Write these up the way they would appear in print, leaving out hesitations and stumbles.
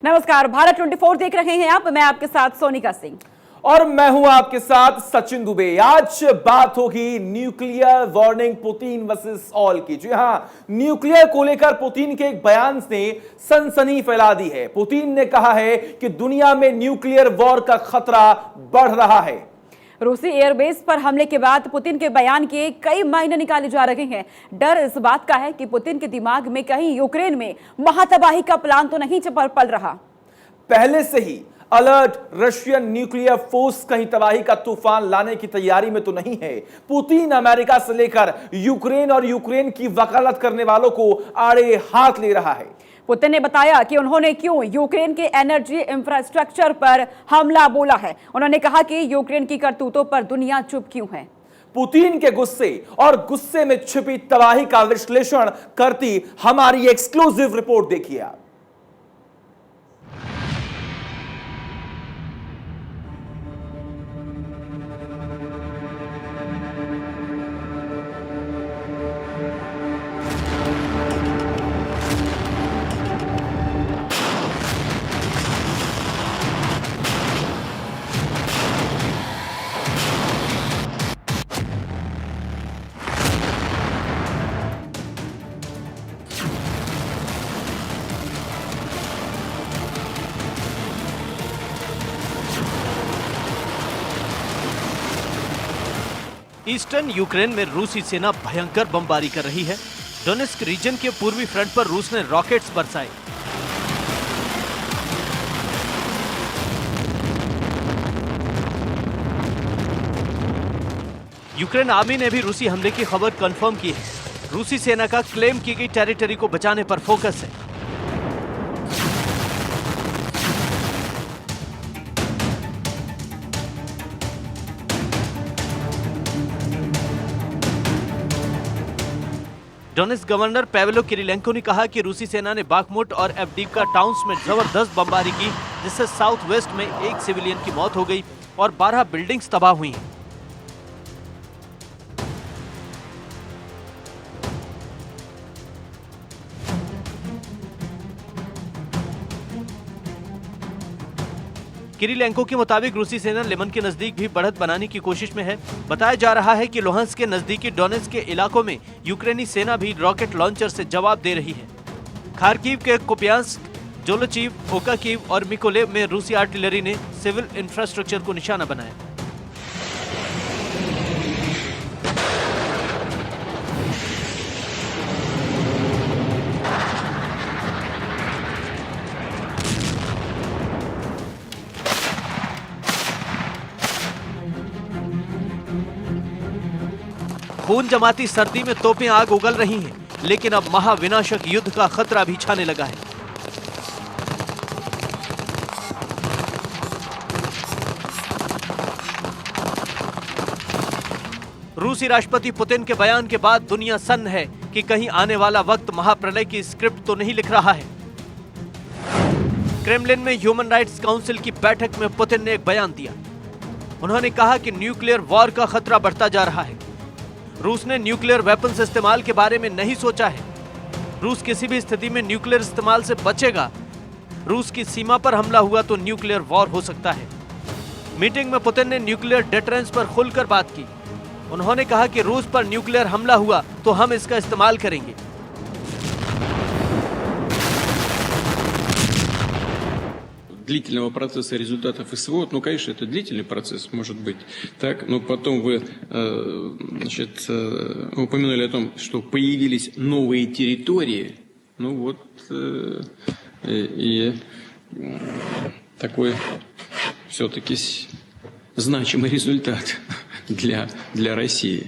नमस्कार, भारत 24 देख रहे हैं आप। मैं आपके साथ सोनिका सिंह और मैं हूं आपके साथ सचिन दुबे। आज बात होगी nuclear warning Putin versus all की। जी हां, न्यूक्लियर को लेकर पुतिन के एक बयान ने सनसनी फैला दी है। पुतिन ने कहा है कि दुनिया में न्यूक्लियर वॉर का खतरा बढ़ रहा है। रूसी एयरबेस पर हमले के बाद पुतिन के बयान के कई मायने निकाले जा रहे हैं। डर इस बात का है कि पुतिन के दिमाग में कहीं यूक्रेन में महातबाही का प्लान तो नहीं पल रहा। पहले से ही अलर्ट रशियन न्यूक्लियर फोर्स कहीं तबाही का तूफान लाने की तैयारी में तो नहीं है। पुतिन अमेरिका से लेकर यूक्रेन और यूक्रेन की वकालत करने वालों को आड़े हाथ ले रहा है। पुतिन ने बताया कि उन्होंने क्यों यूक्रेन के एनर्जी इंफ्रास्ट्रक्चर पर हमला बोला है। उन्होंने कहा कि यूक्रेन की करतूतों पर दुनिया चुप क्यों है। पुतिन के गुस्से और गुस्से में छिपी तबाही का विश्लेषण करती हमारी एक्सक्लूसिव रिपोर्ट देखिए आप। ईस्टर्न यूक्रेन में रूसी सेना भयंकर बमबारी कर रही है। डोनेस्क रीजन के पूर्वी फ्रंट पर रूस ने रॉकेट्स बरसाए। यूक्रेन आर्मी ने भी रूसी हमले की खबर कंफर्म की है। रूसी सेना का क्लेम की गई टेरिटरी को बचाने पर फोकस है। डोनेस्क गवर्नर पेवेलो किरिलेंको ने कहा कि रूसी सेना ने बाखमुट और एवडीवका टाउन्स में जबरदस्त बमबारी की, जिससे साउथ वेस्ट में एक सिविलियन की मौत हो गई और 12 बिल्डिंग्स तबाह हुई हैं। किरिलेंको के मुताबिक रूसी सेना लेमन के नजदीक भी बढ़त बनाने की कोशिश में है। बताया जा रहा है कि लुहांस्क के नजदीकी डोनेट्स्क के इलाकों में यूक्रेनी सेना भी रॉकेट लॉन्चर से जवाब दे रही है। खार्किव के कुपियांस्क, जोलोचीव, ओकाकीव और मिकोलेव में रूसी आर्टिलरी ने सिविल इंफ्रास्ट्रक्चर को निशाना बनाया। खून जमाती सर्दी में तोपें आग उगल रही हैं, लेकिन अब महाविनाशक युद्ध का खतरा भी छाने लगा है। रूसी राष्ट्रपति पुतिन के बयान के बाद दुनिया सन्न है कि कहीं आने वाला वक्त महाप्रलय की स्क्रिप्ट तो नहीं लिख रहा है। क्रेमलिन में ह्यूमन राइट्स काउंसिल की बैठक में पुतिन ने एक बयान दिया। उन्होंने कहा कि न्यूक्लियर वॉर का खतरा बढ़ता जा रहा है। रूस ने न्यूक्लियर वेपन्स इस्तेमाल के बारे में नहीं सोचा है। रूस किसी भी स्थिति में न्यूक्लियर इस्तेमाल से बचेगा। रूस की सीमा पर हमला हुआ तो न्यूक्लियर वॉर हो सकता है। मीटिंग में पुतिन ने न्यूक्लियर डिटरेंस पर खुलकर बात की। उन्होंने कहा कि रूस पर न्यूक्लियर हमला हुआ तो हम इसका इस्तेमाल करेंगे। Длительного процесса результатов СВО, ну, конечно, это длительный процесс, может быть, так, но потом вы, упомянули о том, что появились новые территории, ну, вот, и такой все-таки значимый результат для России.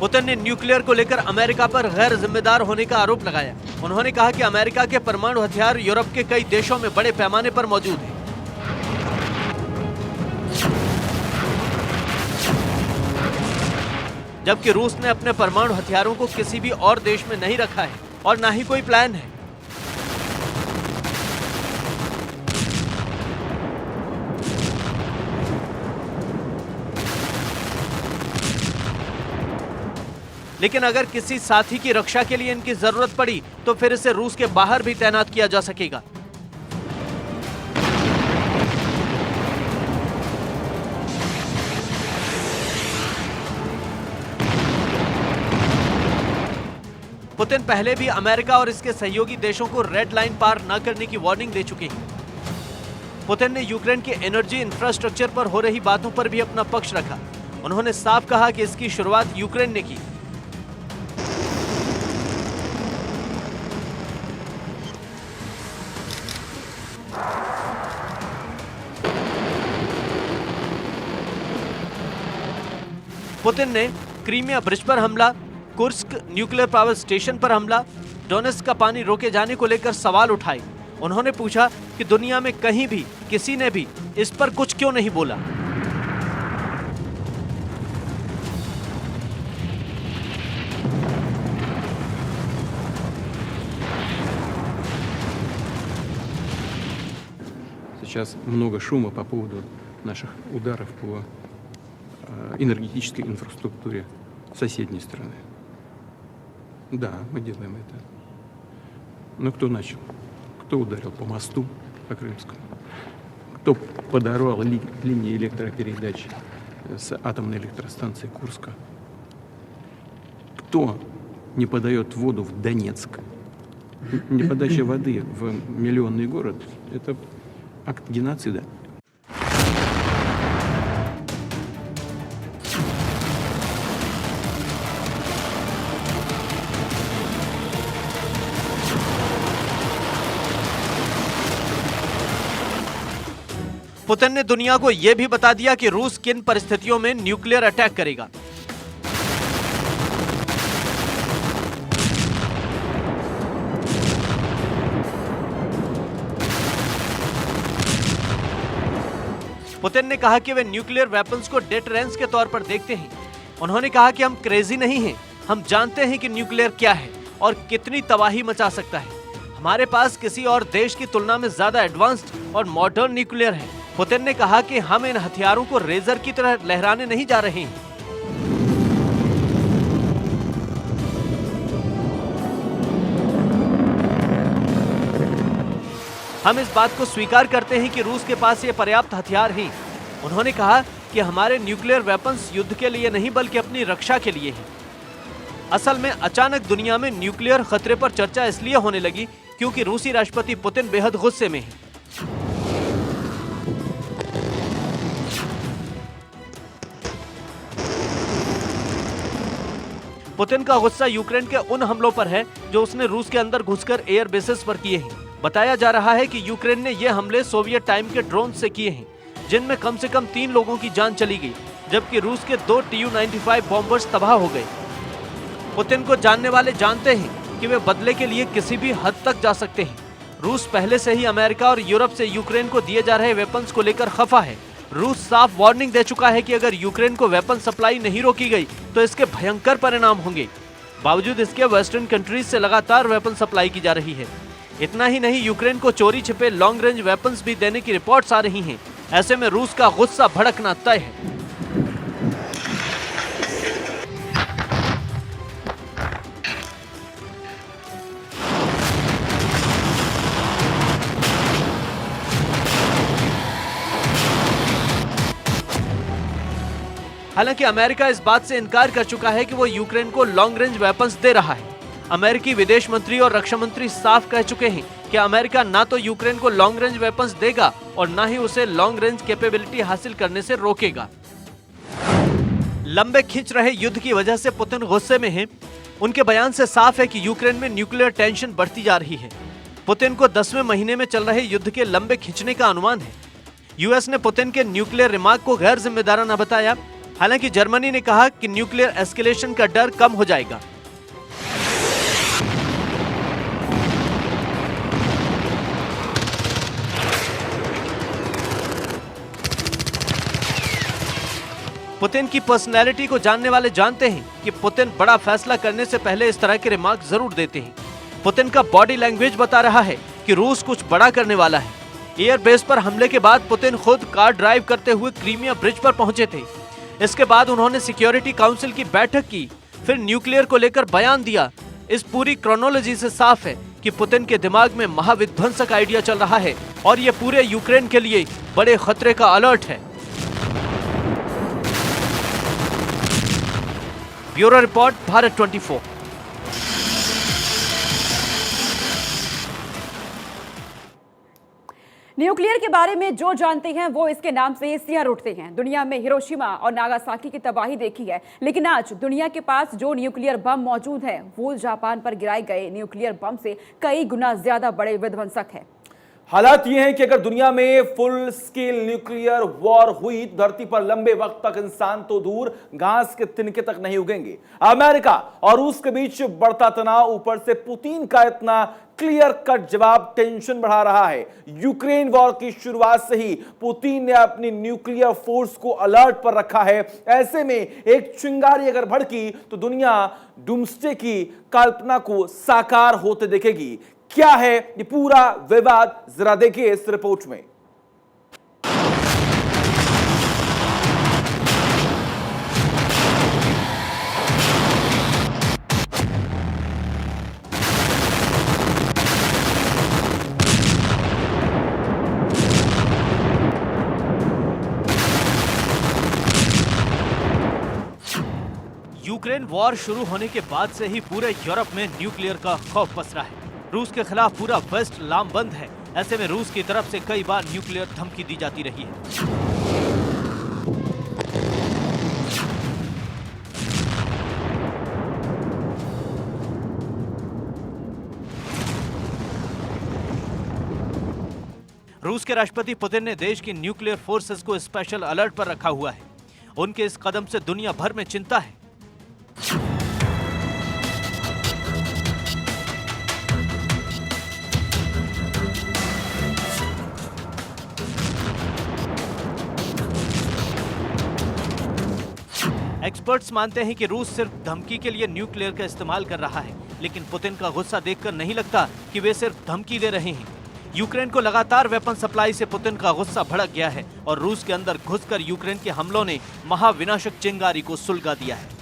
पुतिन ने न्यूक्लियर को लेकर अमेरिका पर गैर जिम्मेदार होने का आरोप लगाया। उन्होंने कहा कि अमेरिका के परमाणु हथियार यूरोप के कई देशों में बड़े पैमाने पर मौजूद हैं। जबकि रूस ने अपने परमाणु हथियारों को किसी भी और देश में नहीं रखा है और ना ही कोई प्लान है। लेकिन अगर किसी साथी की रक्षा के लिए इनकी जरूरत पड़ी तो फिर इसे रूस के बाहर भी तैनात किया जा सकेगा। पुतिन पहले भी अमेरिका और इसके सहयोगी देशों को रेड लाइन पार न करने की वार्निंग दे चुके हैं। पुतिन ने यूक्रेन के एनर्जी इंफ्रास्ट्रक्चर पर हो रही बातों पर भी अपना पक्ष रखा। उन्होंने साफ कहा कि इसकी शुरुआत यूक्रेन ने की। पुतिन ने क्रीमिया ब्रिज पर हमला, कुर्स्क न्यूक्लियर पावर स्टेशन पर हमला, डोनेट्स्क का पानी रोके जाने को लेकर सवाल उठाए। उन्होंने पूछा कि दुनिया में कहीं भी किसी ने भी इस पर कुछ क्यों नहीं बोला। Сейчас много шума по поводу наших ударов по энергетической инфраструктуре соседней страны. Да, мы делаем это. Но кто начал? Кто ударил по мосту, по Крымскому? Кто подорвал линии электропередач с атомной электростанции Курска? Кто не подает воду в Донецк? Неподача воды в миллионный город – это акт геноцида. पुतिन ने दुनिया को यह भी बता दिया कि रूस किन परिस्थितियों में न्यूक्लियर अटैक करेगा। पुतिन ने कहा कि वे न्यूक्लियर वेपन्स को डेटरेंस के तौर पर देखते हैं। उन्होंने कहा कि हम क्रेजी नहीं हैं, हम जानते हैं कि न्यूक्लियर क्या है और कितनी तबाही मचा सकता है। हमारे पास किसी और देश की तुलना में ज्यादा एडवांस्ड और मॉडर्न न्यूक्लियर है। पुतिन ने कहा कि हम इन हथियारों को रेजर की तरह लहराने नहीं जा रहे हैं। हम इस बात को स्वीकार करते हैं कि रूस के पास ये पर्याप्त हथियार हैं। उन्होंने कहा कि हमारे न्यूक्लियर वेपन्स युद्ध के लिए नहीं बल्कि अपनी रक्षा के लिए हैं। असल में अचानक दुनिया में न्यूक्लियर खतरे पर चर्चा इसलिए होने लगी क्योंकि रूसी राष्ट्रपति पुतिन बेहद गुस्से में हैं। पुतिन का गुस्सा यूक्रेन के उन हमलों पर है जो उसने रूस के अंदर घुसकर एयर बेसेस पर किए हैं। बताया जा रहा है कि यूक्रेन ने ये हमले सोवियत टाइम के ड्रोन से किए हैं, जिनमें कम से कम 3 लोगों की जान चली गई, जबकि रूस के 2 Tu-95 बॉम्बर्स तबाह हो गए। पुतिन को जानने वाले जानते हैं कि वे बदले के लिए किसी भी हद तक जा सकते हैं। रूस पहले से ही अमेरिका और यूरोप से यूक्रेन को दिए जा रहे वेपन्स को लेकर खफा है। रूस साफ वार्निंग दे चुका है कि अगर यूक्रेन को वेपन सप्लाई नहीं रोकी गई तो इसके भयंकर परिणाम होंगे। बावजूद इसके वेस्टर्न कंट्रीज से लगातार वेपन सप्लाई की जा रही है। इतना ही नहीं, यूक्रेन को चोरी छिपे लॉन्ग रेंज वेपन्स भी देने की रिपोर्ट्स आ रही हैं। ऐसे में रूस का गुस्सा भड़कना तय है। हालांकि अमेरिका इस बात से इनकार कर चुका है कि वो यूक्रेन को लॉन्ग रेंज वेपन्स दे रहा है। अमेरिकी विदेश मंत्री और रक्षा मंत्री साफ कह चुके हैं कि अमेरिका ना तो यूक्रेन को लॉन्ग रेंज वेपन्स देगा और ना ही उसे लॉन्ग रेंज कैपेबिलिटी हासिल करने से रोकेगा। लंबे खिंच रहे युद्ध की वजह से पुतिन गुस्से में हैं। उनके बयान से साफ है कि यूक्रेन में न्यूक्लियर टेंशन बढ़ती जा रही है। पुतिन को 10वें महीने में चल रहे युद्ध के लंबे खिंचने का अनुमान है। यूएस ने पुतिन के न्यूक्लियर रिमार्क को गैर जिम्मेदाराना बताया। हालांकि जर्मनी ने कहा कि न्यूक्लियर एस्केलेशन का डर कम हो जाएगा। पुतिन की पर्सनैलिटी को जानने वाले जानते हैं कि पुतिन बड़ा फैसला करने से पहले इस तरह के रिमार्क जरूर देते हैं। पुतिन का बॉडी लैंग्वेज बता रहा है कि रूस कुछ बड़ा करने वाला है। एयरबेस पर हमले के बाद पुतिन खुद कार ड्राइव करते हुए क्रीमिया ब्रिज पर पहुंचे थे। इसके बाद उन्होंने सिक्योरिटी काउंसिल की बैठक की, फिर न्यूक्लियर को लेकर बयान दिया। इस पूरी क्रोनोलॉजी से साफ है कि पुतिन के दिमाग में महाविध्वंसक आइडिया चल रहा है और ये पूरे यूक्रेन के लिए बड़े खतरे का अलर्ट है। Bureau report, Bharat 24। न्यूक्लियर के बारे में जो जानते हैं वो इसके नाम से सिहर उठते हैं। दुनिया में हिरोशिमा और नागासाकी की तबाही देखी है, लेकिन आज दुनिया के पास जो न्यूक्लियर बम मौजूद है वो जापान पर गिराए गए न्यूक्लियर बम से कई गुना ज्यादा बड़े विध्वंसक है। हालात ये हैं कि अगर दुनिया में फुल स्केल न्यूक्लियर वॉर हुई तो धरती पर लंबे वक्त तक इंसान तो दूर, घास के तिनके तक नहीं उगेंगे। अमेरिका और रूस के बीच बढ़ता तनाव, ऊपर से पुतिन का इतना क्लियर कट जवाब टेंशन बढ़ा रहा है। यूक्रेन वॉर की शुरुआत से ही पुतिन ने अपनी न्यूक्लियर फोर्स को अलर्ट पर रखा है। ऐसे में एक चिंगारी अगर भड़की तो दुनिया डूम्सडे की कल्पना को साकार होते देखेगी। क्या है ये पूरा विवाद, जरा देखिए इस रिपोर्ट में। यूक्रेन वॉर शुरू होने के बाद से ही पूरे यूरोप में न्यूक्लियर का खौफ पसरा है। रूस के खिलाफ पूरा वेस्ट लामबंद है। ऐसे में रूस की तरफ से कई बार न्यूक्लियर धमकी दी जाती रही है। रूस के राष्ट्रपति पुतिन ने देश की न्यूक्लियर फोर्सेस को स्पेशल अलर्ट पर रखा हुआ है। उनके इस कदम से दुनिया भर में चिंता है। एक्सपर्ट्स मानते हैं कि रूस सिर्फ धमकी के लिए न्यूक्लियर का इस्तेमाल कर रहा है, लेकिन पुतिन का गुस्सा देखकर नहीं लगता कि वे सिर्फ धमकी दे रहे हैं। यूक्रेन को लगातार वेपन सप्लाई से पुतिन का गुस्सा भड़क गया है और रूस के अंदर घुसकर यूक्रेन के हमलों ने महाविनाशक चिंगारी को सुलगा दिया है।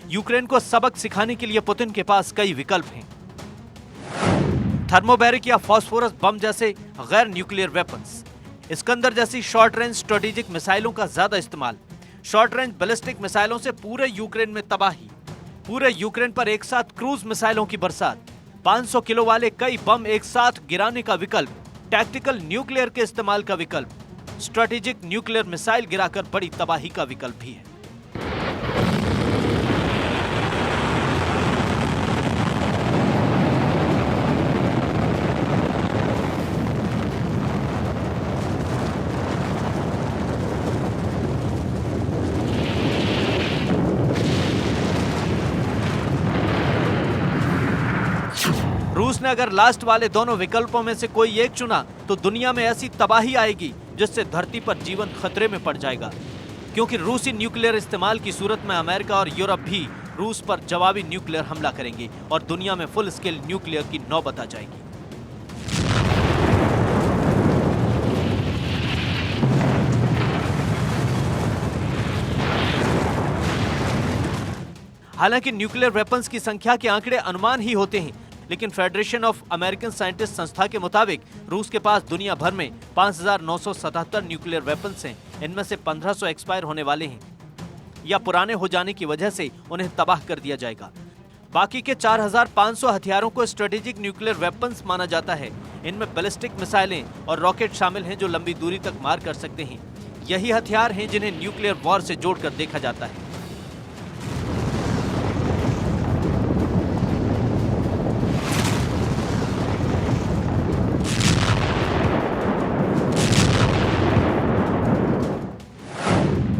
यूक्रेन को सबक सिखाने के लिए पुतिन के पास कई विकल्प हैं। थर्मोबैरिक या फास्फोरस बम जैसे गैर न्यूक्लियर वेपन्स, इस्कंदर जैसी शॉर्ट रेंज स्ट्रेटेजिक मिसाइलों का ज्यादा इस्तेमाल, शॉर्ट रेंज बैलिस्टिक मिसाइलों से पूरे यूक्रेन में तबाही, पूरे यूक्रेन पर एक साथ क्रूज मिसाइलों की बरसात, 500 किलो वाले कई बम एक साथ गिराने का विकल्प, टैक्टिकल न्यूक्लियर के इस्तेमाल का विकल्प, स्ट्रेटेजिक न्यूक्लियर मिसाइल गिराकर बड़ी तबाही का विकल्प भी है। रूस ने अगर लास्ट वाले दोनों विकल्पों में से कोई एक चुना तो दुनिया में ऐसी तबाही आएगी जिससे धरती पर जीवन खतरे में पड़ जाएगा, क्योंकि रूसी न्यूक्लियर इस्तेमाल की सूरत में अमेरिका और यूरोप भी रूस पर जवाबी न्यूक्लियर हमला करेंगे और दुनिया में फुल स्केल न्यूक्लियर की नौबत आ जाएगी। हालांकि न्यूक्लियर वेपन्स की संख्या के आंकड़े अनुमान ही होते हैं, लेकिन फेडरेशन ऑफ अमेरिकन साइंटिस्ट संस्था के मुताबिक रूस के पास दुनिया भर में 5,977 न्यूक्लियर वेपन्स हैं। इनमें से 1,500 एक्सपायर होने वाले हैं या पुराने हो जाने की वजह से उन्हें तबाह कर दिया जाएगा। बाकी के 4,500 हथियारों को स्ट्रेटेजिक न्यूक्लियर वेपन्स माना जाता है। इनमें बैलिस्टिक मिसाइलें और रॉकेट शामिल हैं जो लंबी दूरी तक मार कर सकते हैं। यही हथियार हैं जिन्हें न्यूक्लियर वॉर से जोड़कर देखा जाता है।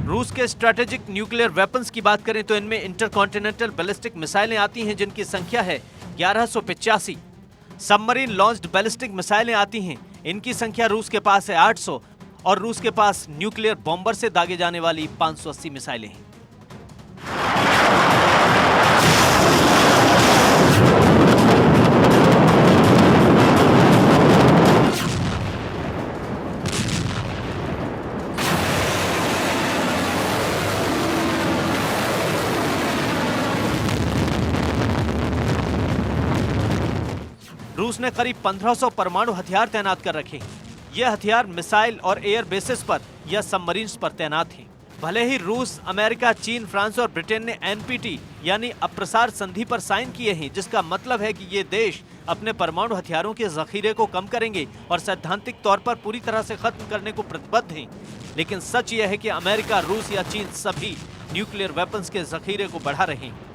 रूस के स्ट्रेटेजिक न्यूक्लियर वेपन्स की बात करें तो इनमें इंटरकॉन्टिनेंटल बैलिस्टिक मिसाइलें आती हैं जिनकी संख्या है 1185। सबमरीन लॉन्च्ड बैलिस्टिक मिसाइलें आती हैं, इनकी संख्या रूस के पास है 800। और रूस के पास न्यूक्लियर बॉम्बर से दागे जाने वाली 580 मिसाइलें हैं। रूस ने करीब 1500 परमाणु हथियार तैनात कर रखे हैं। ये हथियार मिसाइल और एयर बेसिस पर या सबमरीन्स पर तैनात हैं। भले ही रूस, अमेरिका, चीन, फ्रांस और ब्रिटेन ने एनपीटी यानी अप्रसार संधि पर साइन किए हैं, जिसका मतलब है कि ये देश अपने परमाणु हथियारों के जखीरे को कम करेंगे और सैद्धांतिक तौर पर पूरी तरह से खत्म करने को प्रतिबद्ध हैं। लेकिन सच यह है कि अमेरिका, रूस या चीन सभी न्यूक्लियर वेपन्स के जखीरे को बढ़ा रहे हैं।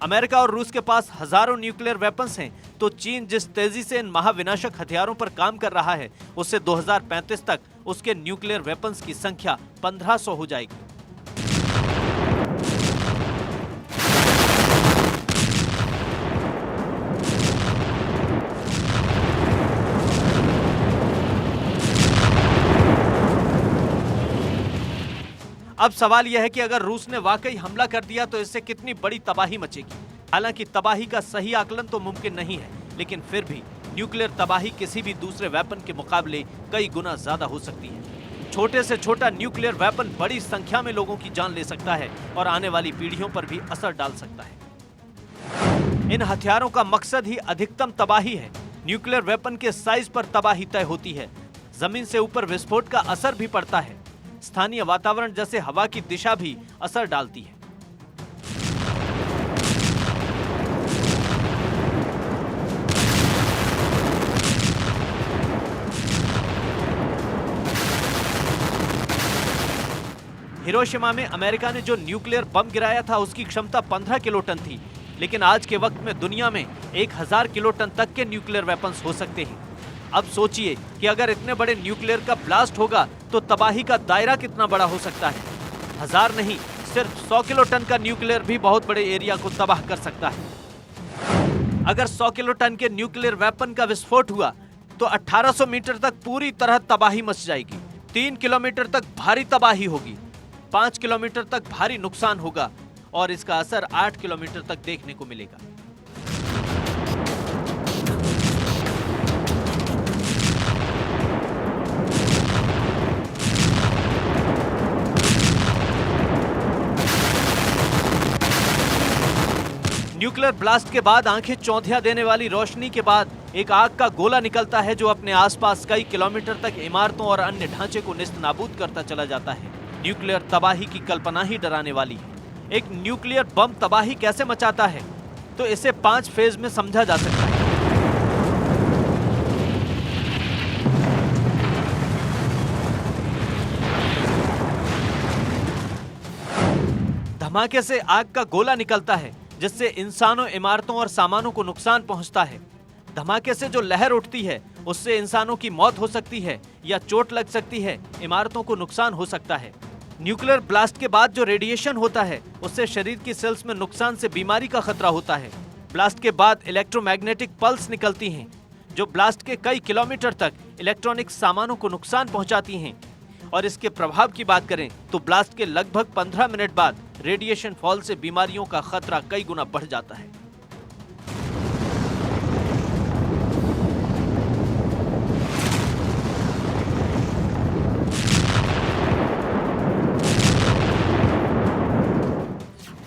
अमेरिका और रूस के पास हजारों न्यूक्लियर वेपन्स हैं, तो चीन जिस तेजी से इन महाविनाशक हथियारों पर काम कर रहा है, उससे 2035 तक उसके न्यूक्लियर वेपन्स की संख्या 1500 हो जाएगी। अब सवाल यह है कि अगर रूस ने वाकई हमला कर दिया तो इससे कितनी बड़ी तबाही मचेगी। हालांकि तबाही का सही आकलन तो मुमकिन नहीं है, लेकिन फिर भी न्यूक्लियर तबाही किसी भी दूसरे वेपन के मुकाबले कई गुना ज्यादा हो सकती है। छोटे से छोटा न्यूक्लियर वेपन बड़ी संख्या में लोगों की जान ले सकता है और आने वाली पीढ़ियों पर भी असर डाल सकता है। इन हथियारों का मकसद ही अधिकतम तबाही है। न्यूक्लियर वेपन के साइज पर तबाही तय होती है। जमीन से ऊपर विस्फोट का असर भी पड़ता है। स्थानीय वातावरण जैसे हवा की दिशा भी असर डालती है। हिरोशिमा में अमेरिका ने जो न्यूक्लियर बम गिराया था उसकी क्षमता 15 किलोटन थी, लेकिन आज के वक्त में दुनिया में 1000 किलोटन तक के न्यूक्लियर वेपन्स हो सकते हैं। अब सोचिए कि अगर इतने बड़े न्यूक्लियर का ब्लास्ट होगा तो तबाही का दायरा कितना बड़ा हो सकता है। 1000 नहीं, सिर्फ 100 किलोटन का न्यूक्लियर भी बहुत बड़े एरिया को तबाह कर सकता है। अगर 100 किलोटन के न्यूक्लियर वेपन का विस्फोट हुआ तो 1800 मीटर तक पूरी तरह तबाही मच जाएगी। 3 किलोमीटर तक भारी तबाही होगी, 5 किलोमीटर तक भारी नुकसान होगा और इसका असर 8 किलोमीटर तक देखने को मिलेगा। न्यूक्लियर ब्लास्ट के बाद आंखें चौंधिया देने वाली रोशनी के बाद एक आग का गोला निकलता है जो अपने आसपास कई किलोमीटर तक इमारतों और अन्य ढांचे को नेस्तनाबूद करता चला जाता है। न्यूक्लियर तबाही की कल्पना ही डराने वाली है। एक न्यूक्लियर बम तबाही कैसे मचाता है, तो इसे 5 फेज में समझा जा सकता है। धमाके से आग का गोला निकलता है जिससे इंसानों, इमारतों और सामानों को नुकसान पहुंचता है। धमाके से जो लहर उठती है उससे इंसानों की मौत हो सकती है या चोट लग सकती है, इमारतों को नुकसान हो सकता है। न्यूक्लियर ब्लास्ट के बाद जो रेडिएशन होता है उससे शरीर की सेल्स में नुकसान से बीमारी का खतरा होता है। ब्लास्ट के बाद इलेक्ट्रोमैग्नेटिक पल्स निकलती हैं जो ब्लास्ट के कई किलोमीटर तक इलेक्ट्रॉनिक सामानों को नुकसान पहुंचाती हैं। और इसके प्रभाव की बात करें तो ब्लास्ट के लगभग 15 मिनट बाद रेडिएशन फॉल से बीमारियों का खतरा कई गुना बढ़ जाता है।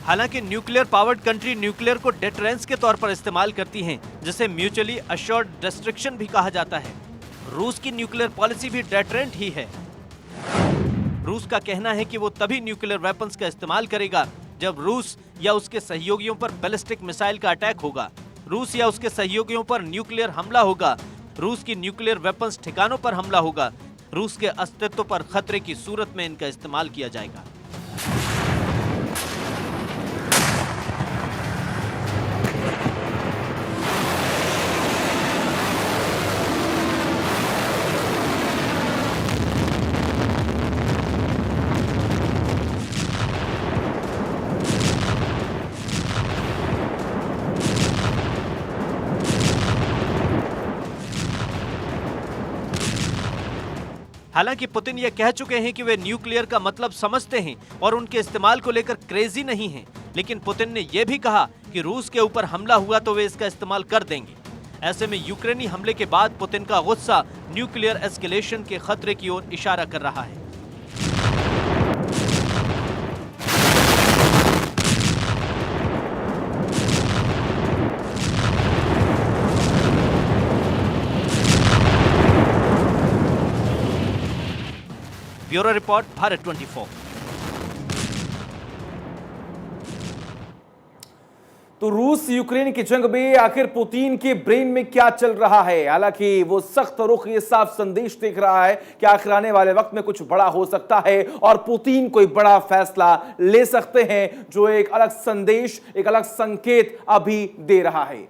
हालांकि न्यूक्लियर पावर्ड कंट्री न्यूक्लियर को डेटरेंस के तौर पर इस्तेमाल करती हैं, जिसे म्यूचुअली अश्योर्ड डिस्ट्रक्शन भी कहा जाता है। रूस की न्यूक्लियर पॉलिसी भी डेटरेंट ही है। रूस का कहना है कि वो तभी न्यूक्लियर वेपन्स का इस्तेमाल करेगा जब रूस या उसके सहयोगियों पर बैलिस्टिक मिसाइल का अटैक होगा, रूस या उसके सहयोगियों पर न्यूक्लियर हमला होगा, रूस की न्यूक्लियर वेपन्स ठिकानों पर हमला होगा, रूस के अस्तित्व पर खतरे की सूरत में इनका इस्तेमाल किया जाएगा। हालांकि पुतिन ये कह चुके हैं कि वे न्यूक्लियर का मतलब समझते हैं और उनके इस्तेमाल को लेकर क्रेजी नहीं हैं, लेकिन पुतिन ने यह भी कहा कि रूस के ऊपर हमला हुआ तो वे इसका इस्तेमाल कर देंगे। ऐसे में यूक्रेनी हमले के बाद पुतिन का गुस्सा न्यूक्लियर एस्केलेशन के खतरे की ओर इशारा कर रहा है। Bureau report, Bharat 24। तो रूस यूक्रेन की जंग में आखिर पुतिन के ब्रेन में क्या चल रहा है? हालांकि वो सख्त रुख ये साफ संदेश देख रहा है कि आखिर आने वाले वक्त में कुछ बड़ा हो सकता है और पुतिन कोई बड़ा फैसला ले सकते हैं, जो एक अलग संदेश, एक अलग संकेत अभी दे रहा है।